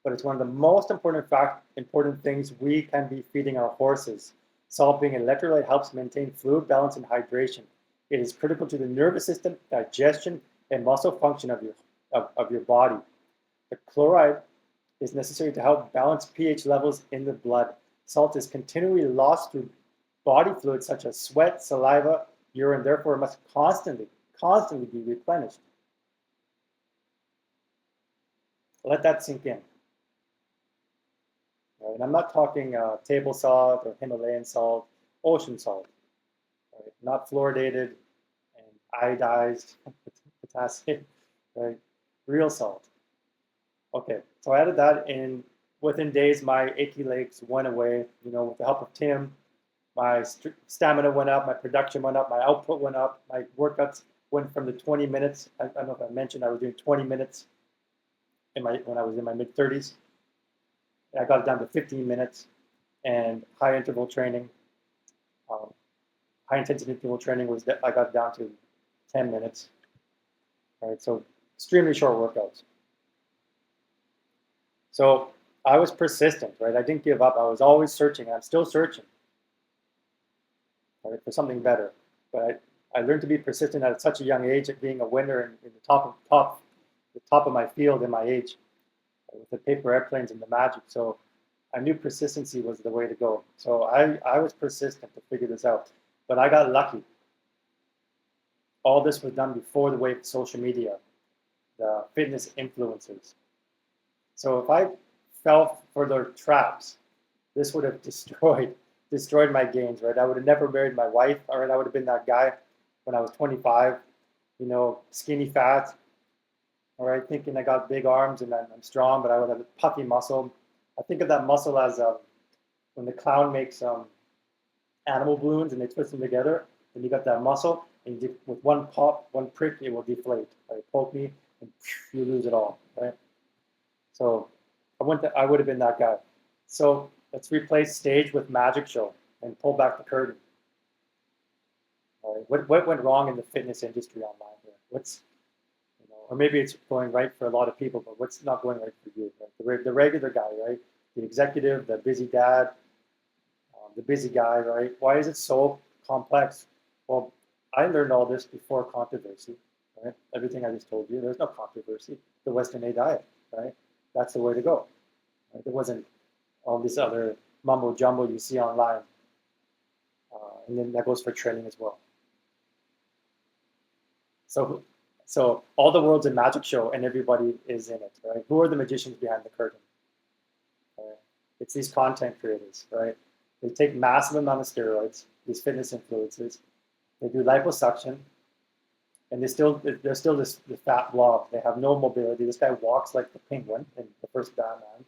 But it's one of the most important things we can be feeding our horses. Salt being an electrolyte helps maintain fluid balance and hydration. It is critical to the nervous system, digestion, and muscle function of your body. The chloride is necessary to help balance pH levels in the blood. Salt is continually lost through body fluids such as sweat, saliva, urine, therefore it must constantly be replenished. Let that sink in. Right? And I'm not talking table salt or Himalayan salt, ocean salt, right? Not fluoridated and iodized potassium, right? Real salt. Okay, so I added that in. Within days, my achy legs went away. With the help of Tim, my stamina went up, my production went up, my output went up, my workouts went from the 20 minutes. I don't know if I mentioned I was doing 20 minutes when I was in my mid-30s. I got it down to 15 minutes, and high interval training, high intensity interval training I got it down to 10 minutes. All right, so extremely short workouts. So I was persistent, right? I didn't give up. I was always searching. I'm still searching, right, for something better. But I learned to be persistent at such a young age, at being a winner in the top of my field in my age, with the paper airplanes and the magic. So I knew persistency was the way to go. So I was persistent to figure this out. But I got lucky. All this was done before the wave of social media, the fitness influencers. So if I fell for their traps, this would have destroyed my gains, right? I would have never married my wife, all right? I would have been that guy when I was 25, skinny fat, all right, thinking I got big arms and I'm strong, but I would have a puffy muscle. I think of that muscle as when the clown makes animal balloons and they twist them together, and you got that muscle, and with one pop, one prick, it will deflate. Right? Poke me, and you lose it all, right? So I would have been that guy. So let's replace stage with magic show and pull back the curtain. All right. What went wrong in the fitness industry online here? Or maybe it's going right for a lot of people, but what's not going right for you? Right? The regular guy, right? The executive, the busy dad, the busy guy, right? Why is it so complex? Well, I learned all this before controversy, right? Everything I just told you, there's no controversy. The Western A diet, right? That's the way to go. Right? There wasn't all this other mumbo jumbo you see online. And then that goes for training as well. So all the world's a magic show and everybody is in it, right? Who are the magicians behind the curtain? Right? It's these content creators, right? They take massive amount of steroids, these fitness influencers. They do liposuction, and they're still this fat blob. They have no mobility. This guy walks like the penguin in the first Batman.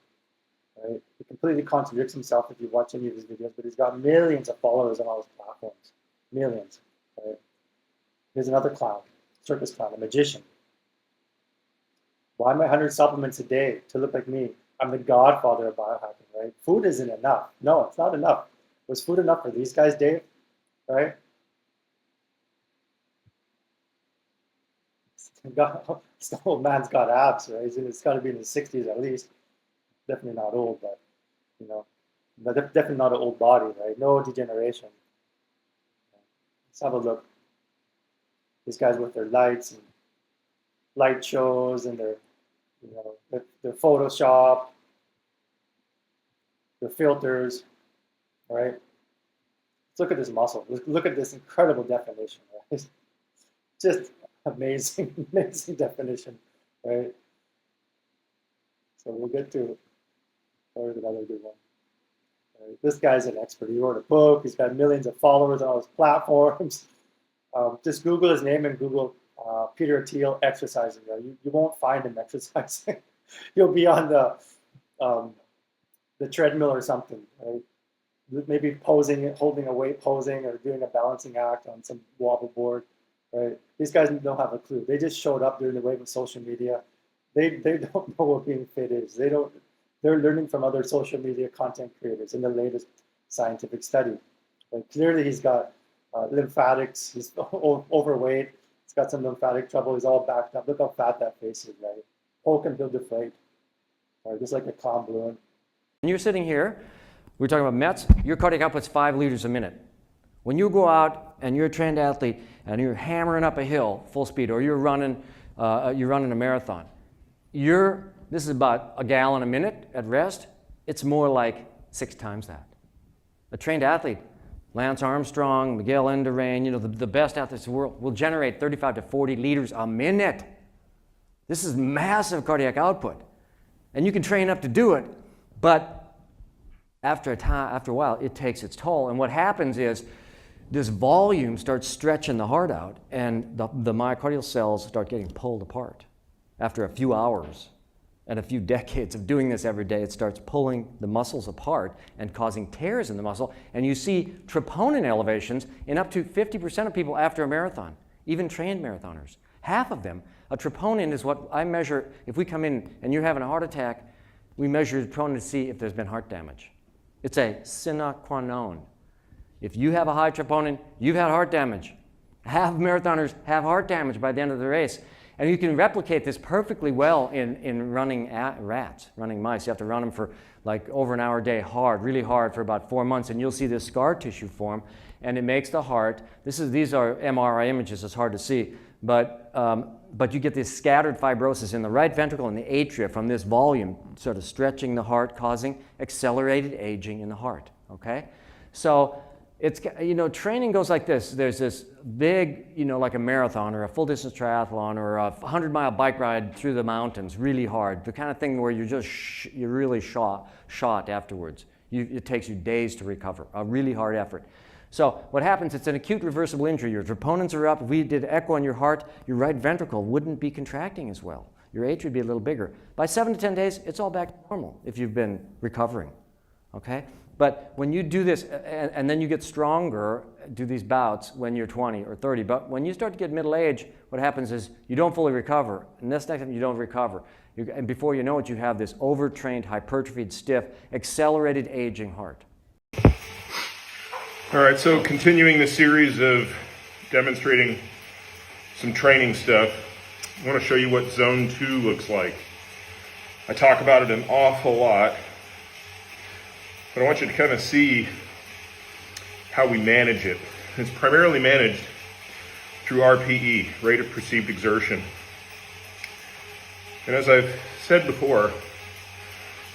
Right? He completely contradicts himself if you watch any of his videos, but he's got millions of followers on all his platforms. Millions. Right? Here's another clown, circus clown, a magician. Why am I 100 supplements a day to look like me? I'm the godfather of biohacking, right? Food isn't enough. No, it's not enough. Was food enough for these guys, Dave? Right? This old man's got abs, right? It's got to be in his 60s at least. Definitely not old, but definitely not an old body, right? No degeneration. Let's have a look. These guys with their lights and light shows and their Photoshop, their filters, right? Let's look at this muscle. Look at this incredible definition, right? Just amazing, amazing definition, right? So we'll get to another good one. This guy's an expert. He wrote a book. He's got millions of followers on all his platforms. Just Google his name and Google Peter Thiel exercising. You won't find him exercising. You'll be on the treadmill or something, right? Maybe posing, holding a weight, posing, or doing a balancing act on some wobble board, right? These guys don't have a clue. They just showed up during the wave of social media. They don't know what being fit is. They're learning from other social media content creators in the latest scientific study. But clearly he's got lymphatics, he's overweight, he's got some lymphatic trouble, he's all backed up. Look how fat that face is, right? Hulk and build deflate, right? Just like a calm balloon. When you're sitting here, we're talking about METs, your cardiac output's 5 liters a minute. When you go out and you're a trained athlete and you're hammering up a hill full speed, or you're running a marathon, this is about a gallon a minute at rest. It's more like 6 times that. A trained athlete, Lance Armstrong, Miguel Indurain, the best athletes in the world, will generate 35 to 40 liters a minute. This is massive cardiac output. And you can train up to do it, but after a while, it takes its toll. And what happens is this volume starts stretching the heart out, and the myocardial cells start getting pulled apart. After a few hours and a few decades of doing this every day, it starts pulling the muscles apart and causing tears in the muscle. And you see troponin elevations in up to 50% of people after a marathon, even trained marathoners. Half of them. A troponin is what I measure. If we come in and you're having a heart attack, we measure troponin to see if there's been heart damage. It's a sine qua non. If you have a high troponin, you've had heart damage. Half of marathoners have heart damage by the end of the race. And you can replicate this perfectly well in running rats, running mice. You have to run them for like over an hour a day, really hard for about 4 months, and you'll see this scar tissue form, and it makes the heart. These are MRI images. It's hard to see, but you get this scattered fibrosis in the right ventricle and the atria from this volume, sort of stretching the heart, causing accelerated aging in the heart. Okay, so it's, training goes like this. There's this big, like a marathon or a full distance triathlon or a 100-mile bike ride through the mountains, really hard. The kind of thing where you're really shot afterwards. It takes you days to recover, a really hard effort. So what happens, it's an acute reversible injury. Your troponins are up. If we did echo on your heart, your right ventricle wouldn't be contracting as well. Your atria would be a little bigger. By 7 to 10 days, it's all back to normal if you've been recovering, okay? But when you do this, and then you get stronger, do these bouts when you're 20 or 30, but when you start to get middle age, what happens is you don't fully recover. And this next time you don't recover. And before you know it, you have this overtrained, hypertrophied, stiff, accelerated aging heart. All right, so continuing the series of demonstrating some training stuff, I want to show you what Zone 2 looks like. I talk about it an awful lot, but I want you to kind of see how we manage it. It's primarily managed through RPE, rate of perceived exertion. And as I've said before,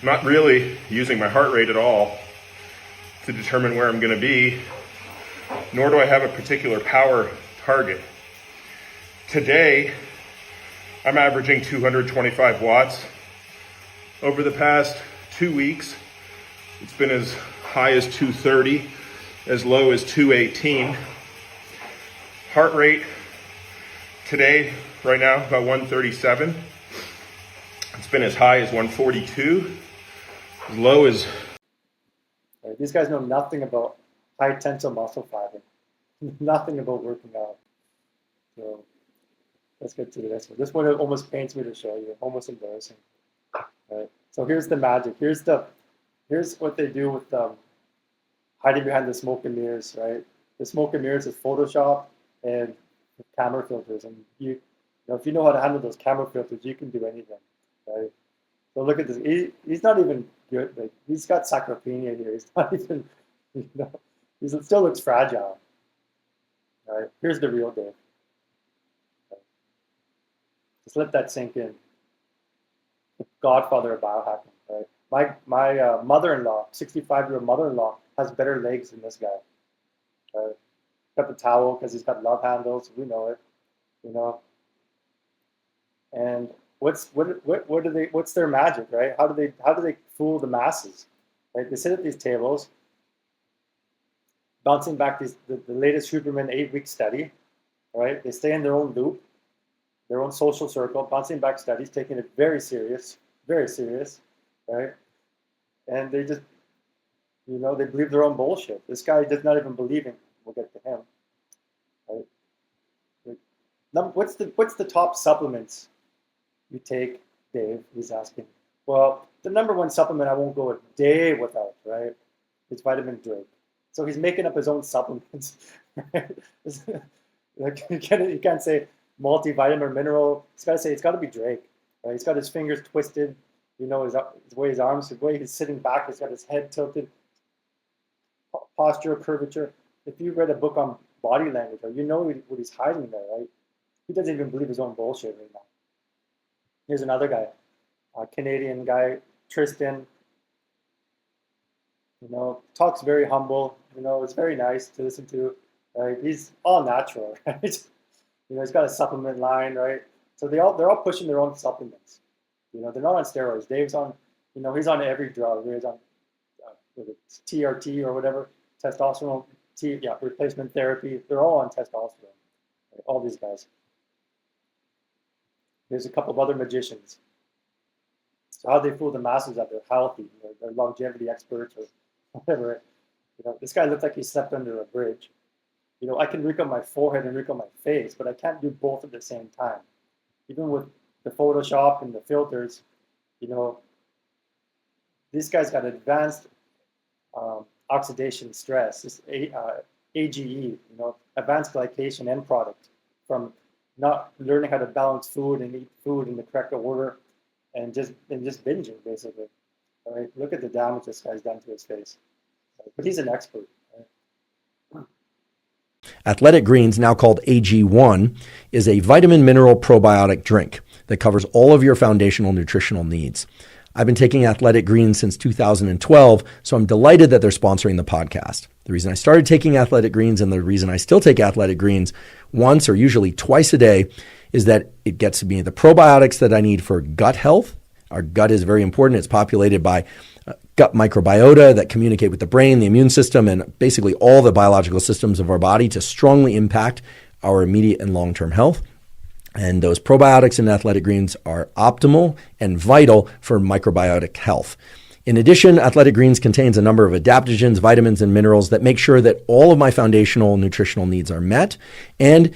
I'm not really using my heart rate at all to determine where I'm going to be, nor do I have a particular power target. Today, I'm averaging 225 watts. Over the past 2 weeks, it's been as high as 230, as low as 218. Heart rate today, right now, about 137. It's been as high as 142, as low as... These guys know nothing about high tensile muscle fiber, nothing about working out. So let's get to the next one. This one almost pains me to show you, almost embarrassing. Right. So here's the magic. Here's what they do with hiding behind the smoke and mirrors, right? The smoke and mirrors is Photoshop and camera filters, and if you know how to handle those camera filters, you can do anything, right? So look at this. He's not even good. Like, he's got sarcopenia here. He's not even, he still looks fragile. All right, here's the real Dave. Okay. Just let that sink in. The godfather of biohacking, right? My mother-in-law, 65-year-old mother-in-law, has better legs than this guy. Right? Got the towel because he's got love handles. We know it, And what's their magic, right? How do they fool the masses? right? They sit at these tables, bouncing back the latest Huberman 8-week study, right? They stay in their own loop, their own social circle, bouncing back studies, taking it very serious, right? And they just, they believe their own bullshit. This guy does not even believe in. We'll get to him, right? What's the top supplements you take, Dave? He's asking. Well, the number one supplement I won't go a day without, right? Is vitamin Drake. So he's making up his own supplements. Like you can't say multivitamin or mineral. He's got to say it's got to be Drake. Right? He's got his fingers twisted. His way his arms, the way he's sitting back. He's got his head tilted. Posture, curvature. If you read a book on body language, you know what he's hiding there, right? He doesn't even believe his own bullshit right now. Here's another guy, a Canadian guy, Tristan. Talks very humble. It's very nice to listen to. Right? He's all natural, right? He's got a supplement line, right? So they're all pushing their own supplements. They're not on steroids. Dave's on, he's on every drug. He's on TRT or whatever, testosterone, replacement therapy. They're all on testosterone. Right? All these guys. There's a couple of other magicians. So how they fool the masses that they're healthy, they're longevity experts or whatever. This guy looks like he slept under a bridge. I can wrinkle my forehead and wrinkle my face, but I can't do both at the same time. Even with the Photoshop and the filters, this guy's got advanced oxidation stress, this AGE, advanced glycation end product, from not learning how to balance food and eat food in the correct order, and just binging basically. All right, look at the damage this guy's done to his face. But he's an expert. Right? Athletic Greens, now called AG1, is a vitamin mineral probiotic drink that covers all of your foundational nutritional needs. I've been taking Athletic Greens since 2012, so I'm delighted that they're sponsoring the podcast. The reason I started taking Athletic Greens and the reason I still take Athletic Greens once or usually twice a day is that it gets me the probiotics that I need for gut health. Our gut is very important. It's populated by gut microbiota that communicate with the brain, the immune system, and basically all the biological systems of our body to strongly impact our immediate and long-term health. And those probiotics in Athletic Greens are optimal and vital for microbiotic health. In addition, Athletic Greens contains a number of adaptogens, vitamins, and minerals that make sure that all of my foundational nutritional needs are met, and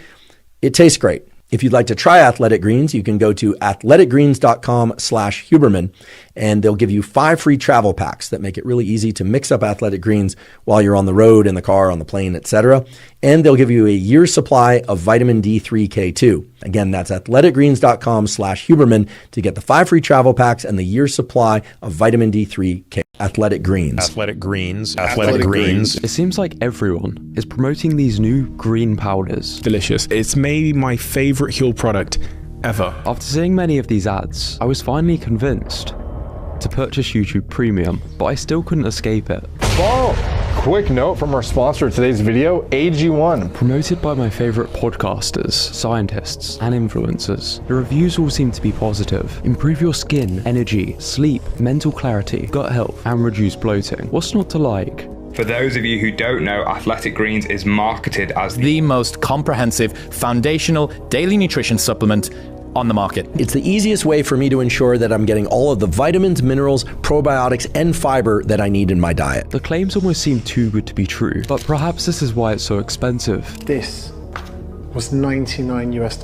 it tastes great. If you'd like to try Athletic Greens, you can go to athleticgreens.com/Huberman, and they'll give you 5 free travel packs that make it really easy to mix up Athletic Greens while you're on the road, in the car, on the plane, etc. And they'll give you a year's supply of vitamin D3K2. Again, that's athleticgreens.com/Huberman to get the 5 free travel packs and the year's supply of vitamin D3K. Athletic Greens. Athletic Greens. Athletic Greens. It seems like everyone is promoting these new green powders. Delicious. It's maybe my favorite Huel product ever. After seeing many of these ads, I was finally convinced to purchase YouTube Premium, but I still couldn't escape it. Whoa! Quick note from our sponsor of today's video, AG1. Promoted by my favorite podcasters, scientists, and influencers, the reviews all seem to be positive. Improve your skin, energy, sleep, mental clarity, gut health, and reduce bloating. What's not to like? For those of you who don't know, Athletic Greens is marketed as the most comprehensive foundational daily nutrition supplement on the market. It's the easiest way for me to ensure that I'm getting all of the vitamins, minerals, probiotics, and fiber that I need in my diet. The claims almost seem too good to be true, but perhaps this is why it's so expensive. This was $99 US.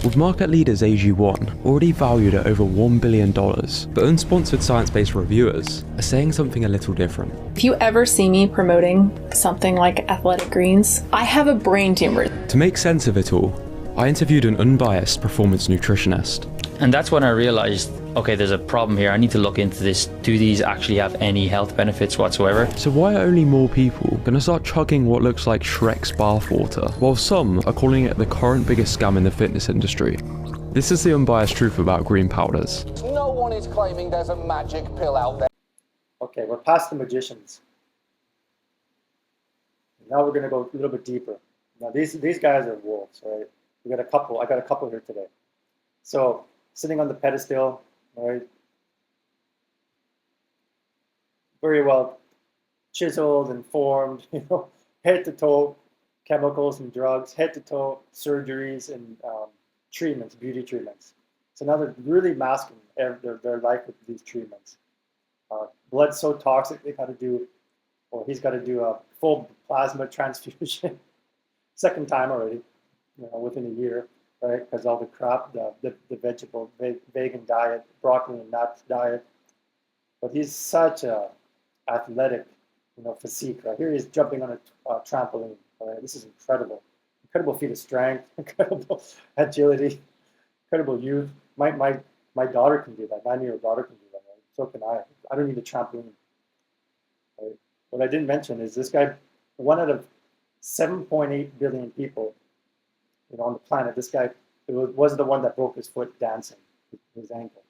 With market leaders AG1 already valued at over $1 billion, but unsponsored science-based reviewers are saying something a little different. If you ever see me promoting something like Athletic Greens, I have a brain tumor. To make sense of it all, I interviewed an unbiased performance nutritionist. And that's when I realized, okay, there's a problem here. I need to look into this. Do these actually have any health benefits whatsoever? So why are only more people going to start chugging what looks like Shrek's bathwater, while some are calling it the current biggest scam in the fitness industry? This is the unbiased truth about green powders. No one is claiming there's a magic pill out there. Okay, we're past the magicians. Now we're going to go a little bit deeper. Now these guys are wolves, right? I got a couple here today. So sitting on the pedestal, right? very well chiseled and formed, head to toe chemicals and drugs, head to toe surgeries and treatments, beauty treatments. So now they're really masking their life with these treatments. Blood's so toxic, they got to do, or he's got to do a full plasma transfusion, second time already, within a year, right? Because all the crap, the vegetable, vegan diet, broccoli and nuts diet. But he's such a athletic, physique. Right here, he's jumping on a trampoline. Right? This is incredible. Incredible feat of strength, incredible agility, incredible youth. My daughter can do that. 9-year-old daughter can do that. Right? So can I. I don't need a trampoline. Right? What I didn't mention is this guy, one out of 7.8 billion people, on the planet. This guy was the one that broke his foot dancing, his ankle.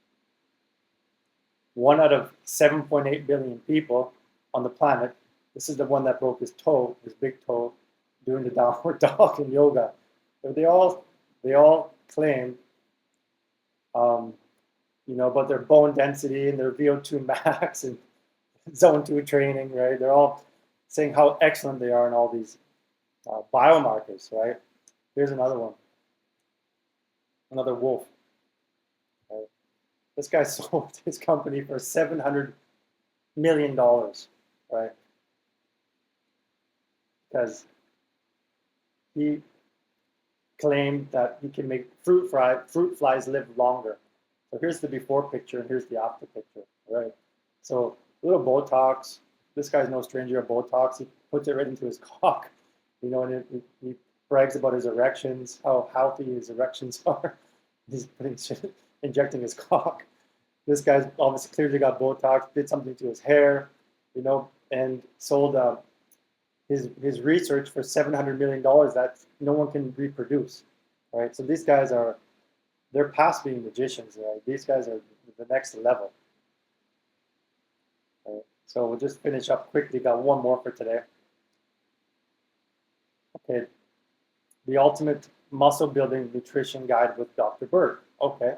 One out of 7.8 billion people on the planet, this is the one that broke his toe, his big toe, doing the downward dog in yoga. But they all claim, about their bone density and their VO2 max and zone 2 training, right? They're all saying how excellent they are in all these biomarkers, right? Here's another one, another wolf. Right? This guy sold his company for $700 million, right? Because he claimed that he can make fruit flies live longer. So here's the before picture and here's the after picture, right? So a little Botox. This guy's no stranger to Botox. He puts it right into his cock, and he brags about his erections, how healthy his erections are. He's injecting his cock. This guy's obviously clearly got Botox, did something to his hair, and sold his research for $700 million that no one can reproduce, right? So these guys they're past being magicians, right? These guys are the next level. Right? So we'll just finish up quickly. Got one more for today. Okay, the ultimate muscle building nutrition guide with Dr. Berg. Okay,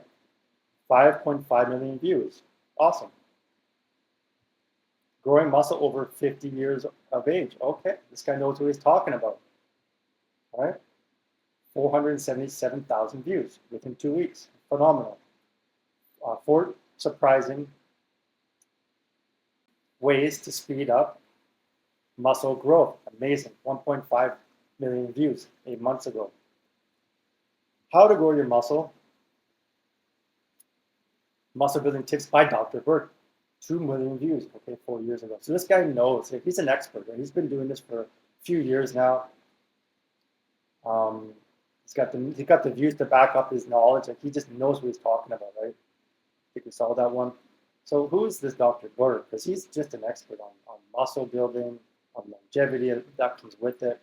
5.5 million views. Awesome. Growing muscle over 50 years of age. Okay, this guy knows who he's talking about. All right, 477,000 views within 2 weeks. Phenomenal. 4 surprising ways to speed up muscle growth. Amazing. 1.5 million views 8 months ago. How to grow your muscle. Muscle building tips by Dr. Berg. 2 million views, okay, 4 years ago. So this guy knows, he's an expert, right? He's been doing this for a few years now. He's got the views to back up his knowledge. Like he just knows what he's talking about, right? I think we saw that one. So who is this Dr. Berg? Because he's just an expert on muscle building, on longevity that comes with it.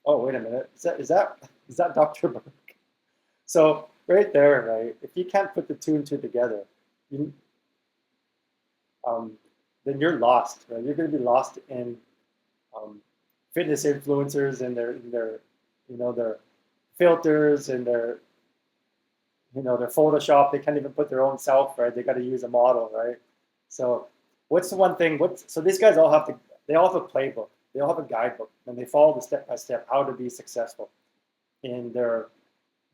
Oh, wait a minute. Is that Dr. Berg? So right there, right? If you can't put the 2 and 2 together, then you're lost, right? You're going to be lost in fitness influencers and their filters and their Photoshop. They can't even put their own self, right? They got to use a model, right? So what's the one thing? So these guys all have a playbook. They all have a guidebook, and they follow the step-by-step how to be successful in their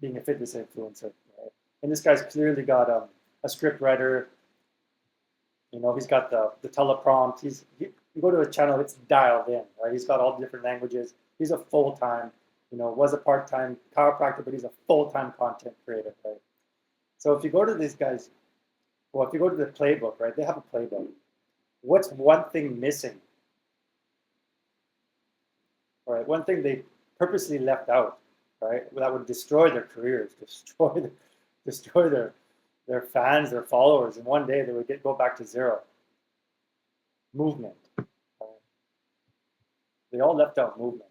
being a fitness influencer, right? And this guy's clearly got a script writer. He's got the teleprompt. You go to his channel, it's dialed in, right? He's got all the different languages. He's a full-time, was a part-time chiropractor, but he's a full-time content creator, right? So if you go to these guys, if you go to the playbook, right, they have a playbook. What's one thing missing? All right, one thing purposely left out, right? That would destroy their careers, destroy their fans, their followers, and one day they would go back to zero. Movement. Right? They all left out movement.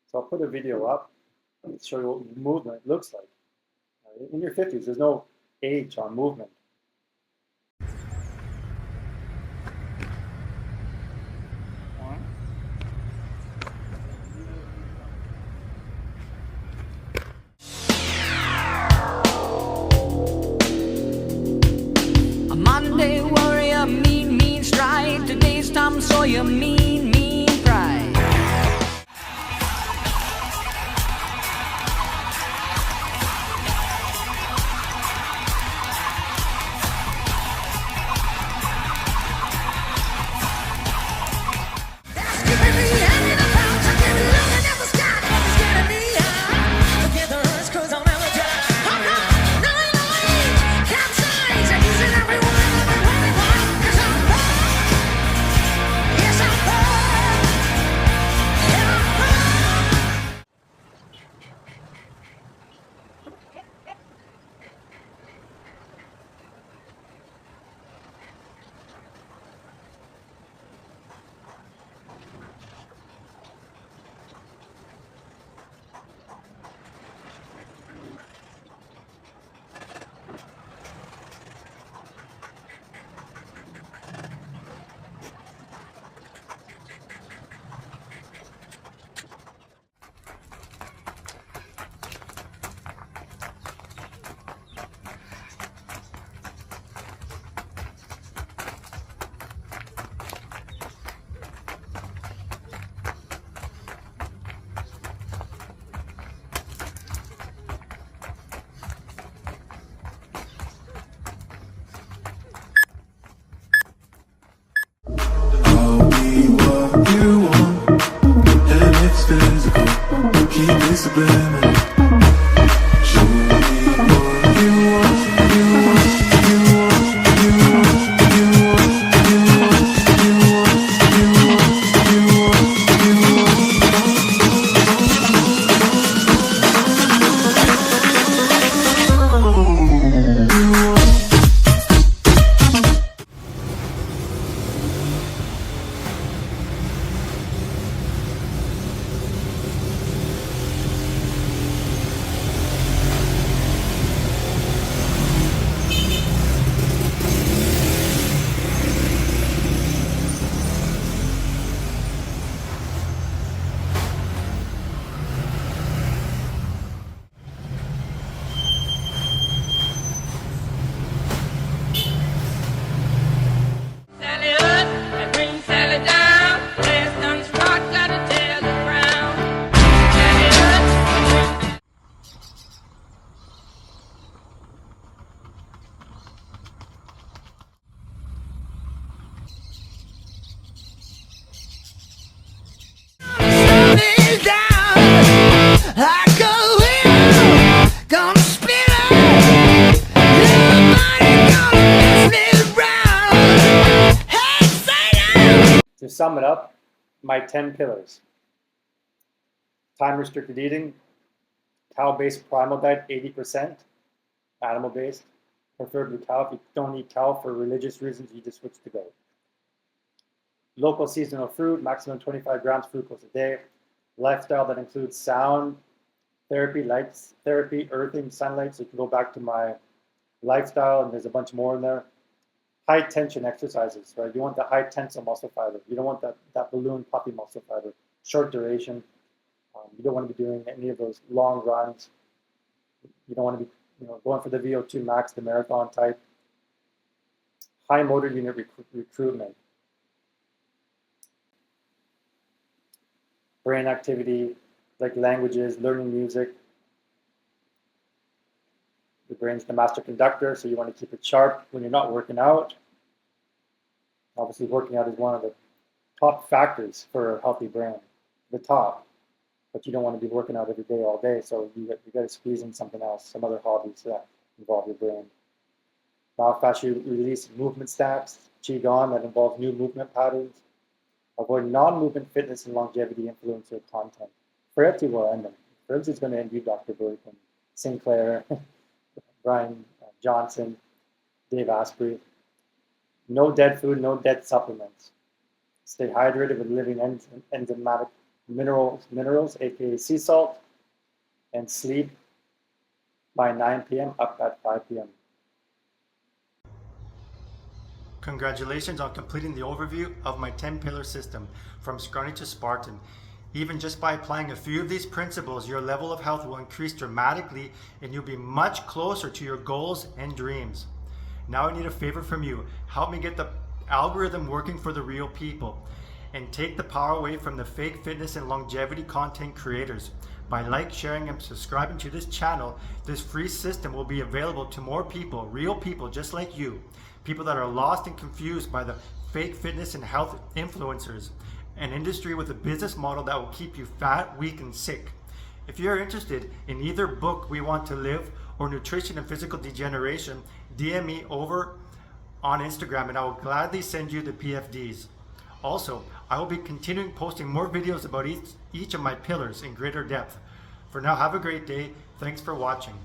So I'll put a video up and show you what movement looks like. Right? In your 50s, there's no age on movement. A Monday warrior, mean show your mean, mean pride. To sum it up, my 10 pillars. Time-restricted eating, cow-based primal diet, 80%, animal-based, preferably cow. If you don't eat cow for religious reasons, you just switch to goat. Local seasonal fruit, maximum 25 grams fructose a day. Lifestyle that includes sound, therapy, lights, therapy, earthing, sunlight. So you can go back to my lifestyle, and there's a bunch more in there. High tension exercises, right? You want the high tensile muscle fiber. You don't want that balloon puppy muscle fiber. Short duration. You don't want to be doing any of those long runs. You don't want to be, going for the VO2 max, the marathon type. High motor unit recruitment. Brain activity, like languages, learning music. The brain's the master conductor, so you want to keep it sharp when you're not working out. Obviously, working out is one of the top factors for a healthy brain, the top. But you don't want to be working out every day, all day, so you got to squeeze in something else, some other hobbies that involve your brain. Myofascial release movement stacks, Qigong that involves new movement patterns. Avoid non-movement fitness and longevity influencer content. Frailty will end them. Frailty is going to end you, Dr. Burke and Sinclair, Brian Johnson, Dave Asprey. No dead food, no dead supplements. Stay hydrated with living enzymatic minerals, aka sea salt, and sleep by 9 p.m. up at 5 p.m. Congratulations on completing the overview of my 10-pillar system from Scrawny to Spartan. Even just by applying a few of these principles, your level of health will increase dramatically and you'll be much closer to your goals and dreams. Now I need a favor from you. Help me get the algorithm working for the real people, and take the power away from the fake fitness and longevity content creators. By sharing, and subscribing to this channel, this free system will be available to more people, real people just like you, people that are lost and confused by the fake fitness and health influencers, an industry with a business model that will keep you fat, weak, and sick. If you're interested in either book, We Want to Live, or Nutrition and Physical Degeneration, DM me over on Instagram and I will gladly send you the PFDs. Also, I will be continuing posting more videos about each of my pillars in greater depth. For now, have a great day. Thanks for watching.